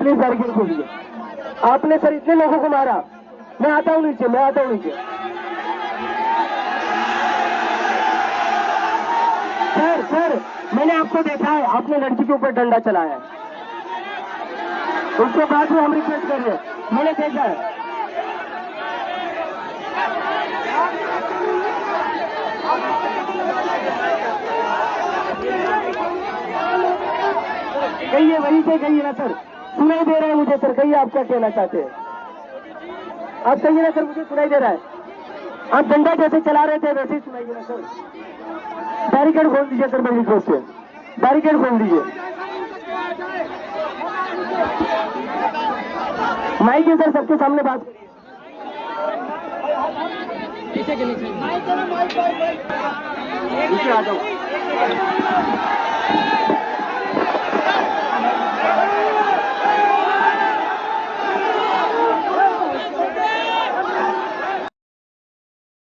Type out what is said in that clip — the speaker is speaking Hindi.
प्लीज बैरिकेड खोलिए। आपने सर इतने लोगों को मारा। मैं आता हूँ नीचे, मैं आता हूँ नीचे। सर मैंने आपको देखा है, आपने लड़की के ऊपर डंडा चलाया है, उसके बाद भी हम रिक्वेस्ट कर रहे हैं, मैंने देखा है। कहिए, वहीं से कहिए ना सर, सुनाई दे रहा है मुझे सर, कहिए आप क्या कहना चाहते हैं। आप कहिए ना सर, मुझे सुनाई दे रहा है। आप डंडा जैसे चला रहे थे वैसे ही सुनाई दे रहा है सर। बैरिकेड खोल दीजिए सर, मेरी रिक्वेस्ट है, बैरिकेड खोल दीजिए। माइक है सर, सबके सामने बात करिए। नीचे आ जाओ।